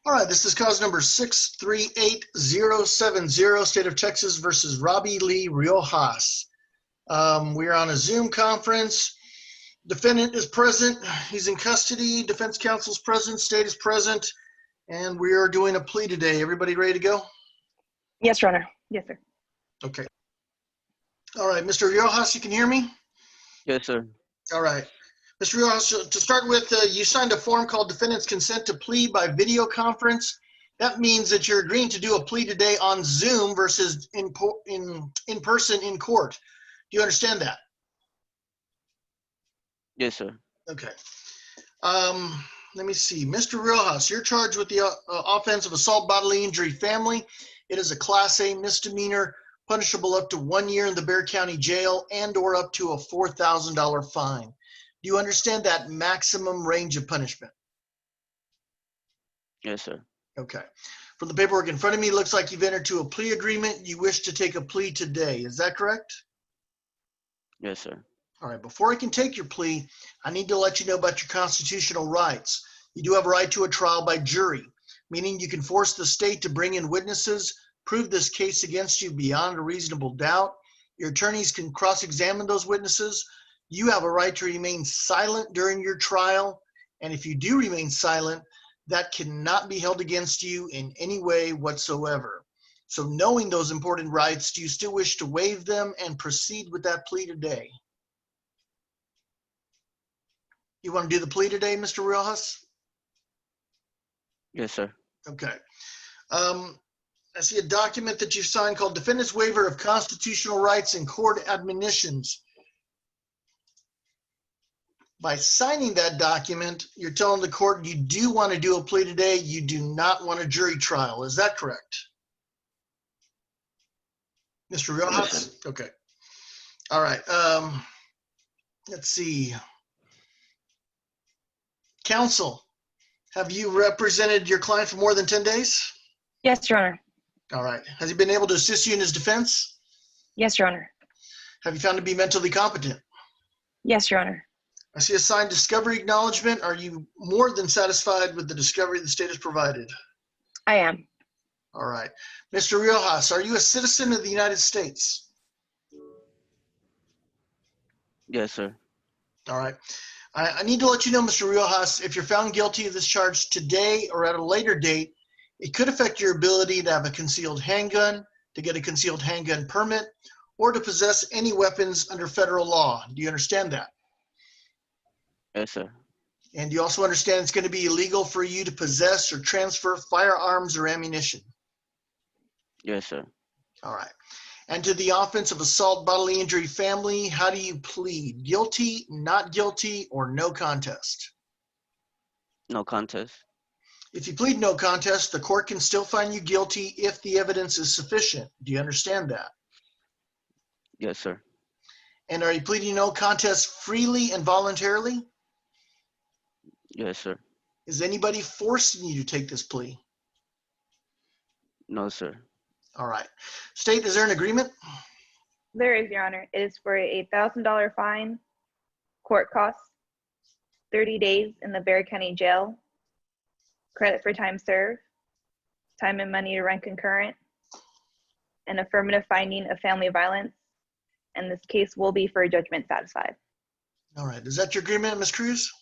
All right, this is cause number 638070, State of Texas versus Robbie Lee Riojas. We're on a Zoom conference. Defendant is present. He's in custody. Defense counsel's present. State is present. And we are doing a plea today. Everybody ready to go? Yes, Your Honor. Yes, sir. Okay. All right, Mr. Riojas, you can hear me? Yes, sir. All right. Mr. Riojas, to start with, you signed a form called Defendant's Consent to Plea by Video Conference. That means that you're agreeing to do a plea today on Zoom versus in person in court. Do you understand that? Yes, sir. Okay. Let me see. Mr. Riojas, you're charged with the offense of assault bodily injury family. It is a Class A misdemeanor, punishable up to 1 year in the Bexar County Jail and or up to a $4,000 fine. Do you understand that maximum range of punishment? Yes, sir. Okay. From the paperwork in front of me, it looks like you've entered to a plea agreement. You wish to take a plea today. Is that correct? Yes, sir. All right. Before I can take your plea, I need to let you know about your constitutional rights. You do have a right to a trial by jury, meaning you can force the state to bring in witnesses, prove this case against you beyond a reasonable doubt. Your attorneys can cross-examine those witnesses. You have a right to remain silent during your trial, and if you do remain silent, that cannot be held against you in any way whatsoever. So knowing those important rights, do you still wish to waive them and proceed with that plea today? You want to do the plea today, Mr. Riojas? Yes, sir. Okay. I see a document that you've signed called Defendant's Waiver of Constitutional Rights and Court Admonitions. By signing that document, you're telling the court you do want to do a plea today. You do not want a jury trial. Is that correct? Mr. Riojas? Yes, okay. All right. Let's see. Counsel, have you represented your client for more than 10 days? Yes, Your Honor. All right. Has he been able to assist you in his defense? Yes, Your Honor. Have you found to be mentally competent? Yes, Your Honor. I see a signed discovery acknowledgement. Are you more than satisfied with the discovery the state has provided? I am. All right. Mr. Riojas, are you a citizen of the United States? Yes, sir. All right. I need to let you know, Mr. Riojas, if you're found guilty of this charge today or at a later date, it could affect your ability to have a concealed handgun, to get a concealed handgun permit, or to possess any weapons under federal law. Do you understand that? Yes, sir. And you also understand it's going to be illegal for you to possess or transfer firearms or ammunition? Yes, sir. All right. And to the offense of assault bodily injury family, how do you plead? Guilty, not guilty, or no contest? No contest. If you plead no contest, the court can still find you guilty if the evidence is sufficient. Do you understand that? Yes, sir. And are you pleading no contest freely and voluntarily? Yes, sir. Is anybody forcing you to take this plea? No, sir. All right. State, is there an agreement? There is, Your Honor. It is for a $1,000 fine, court costs, 30 days in the Bexar County Jail, credit for time served, time and money to run concurrent, an affirmative finding of family violence, and this case will be for judgment satisfied. All right. Is that your agreement, Ms. Cruz?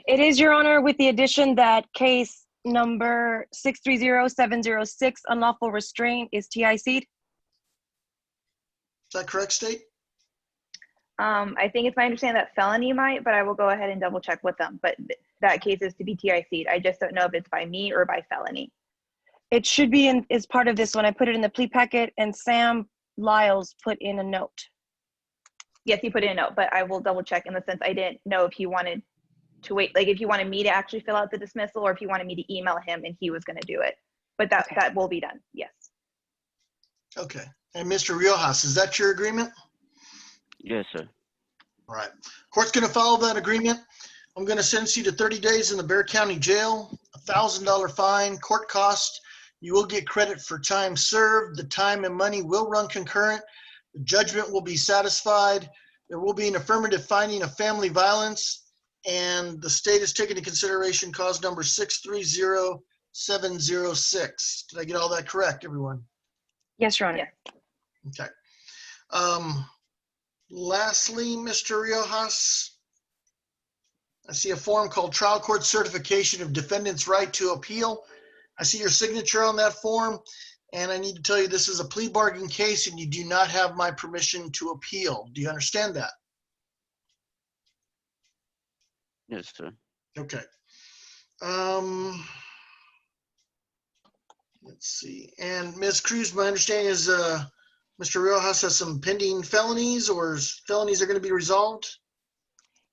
It is, Your Honor, with the addition that case number 638070 unlawful restraint is TIC'd. Is that correct, State? I think it's my understanding that felony might, but I will go ahead and double check with them. But that case is to be TIC'd. I just don't know if it's by me or by felony. It should be in as part of this one. I put it in the plea packet, and Sam Lyles put in a note. Yes, he put in a note, but I will double check in the sense I didn't know if he wanted to wait, like if you wanted me to actually fill out the dismissal or if you wanted me to email him and he was going to do it. But that, Okay. that will be done, yes. Okay. And Mr. Riojas, is that your agreement? Yes, sir. All right. Court's going to follow that agreement. I'm going to sentence you to 30 days in the Bexar County Jail, $1,000 fine, court cost. You will get credit for time served. The time and money will run concurrent. The judgment will be satisfied. There will be an affirmative finding of family violence, and the state has taken into consideration cause number 706. Did I get all that correct, everyone? Yes, Your Honor. Yes. Okay. Lastly, Mr. Riojas, I see a form called Trial Court Certification of Defendant's Right to Appeal. I see your signature on that form, and I need to tell you this is a plea bargain case and you do not have my permission to appeal. Do you understand that? Yes, sir. Okay. Let's see. And Ms. Cruz, my understanding is Mr. Riojas has some pending felonies, or felonies are going to be resolved?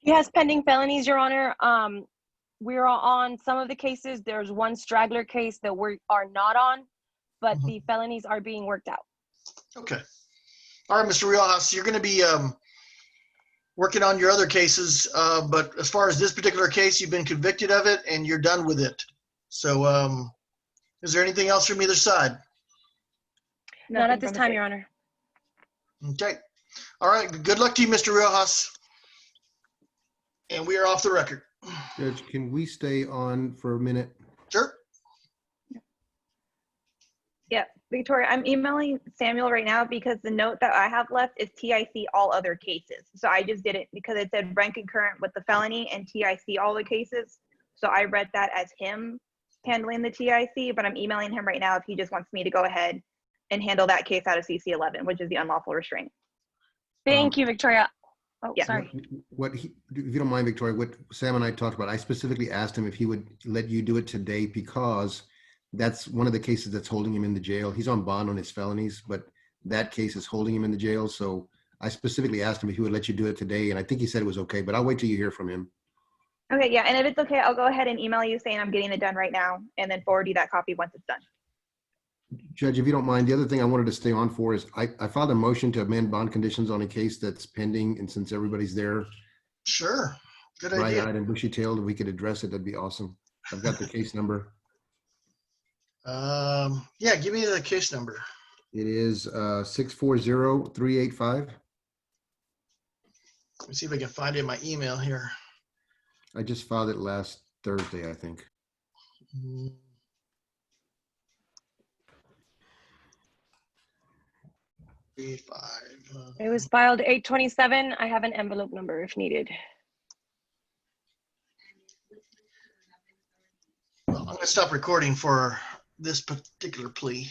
He has pending felonies, Your Honor. We're on some of the cases. There's one straggler case that we are not on, but the felonies are being worked out. Okay. All right, Mr. Riojas, you're going to be working on your other cases, but as far as this particular case, you've been convicted of it and you're done with it. So is there anything else from either side? Not Nothing at this from the time, state. Your Honor. Okay. All right. Good luck to you, Mr. Riojas. And we are off the record. Judge, can we stay on for a minute? Sure. Yeah, Victoria, I'm emailing Samuel right now because the note that I have left is TIC all other cases. So I just did it because it said rent concurrent with the felony and TIC all the cases. So I read that as him handling the TIC, but I'm emailing him right now if he just wants me to go ahead and handle that case out of CC11, which is the unlawful restraint. Thank you, Victoria. Oh, Yeah. sorry. If you don't mind, Victoria, what Sam and I talked about, I specifically asked him if he would let you do it today because that's one of the cases that's holding him in the jail. He's on bond on his felonies, but that case is holding him in the jail. So I specifically asked him if he would let you do it today, and I think he said it was okay, but I'll wait till you hear from him. Okay, yeah, and if it's okay, I'll go ahead and email you saying I'm getting it done right now and then forward you that copy once it's done. Judge, if you don't mind, the other thing I wanted to stay on for is I filed a motion to amend bond conditions on a case that's pending, and since everybody's there, Sure. Good idea. bright-eyed and bushy-tailed, if we could address it, that'd be awesome. I've got the case number. Yeah, give me the case number. It is 640385. Let me see if I can find it in my email here. I just filed it last Thursday, I think. Mm. It was filed 8/27. I have an envelope number if needed. Well, I'm going to stop recording for this particular plea.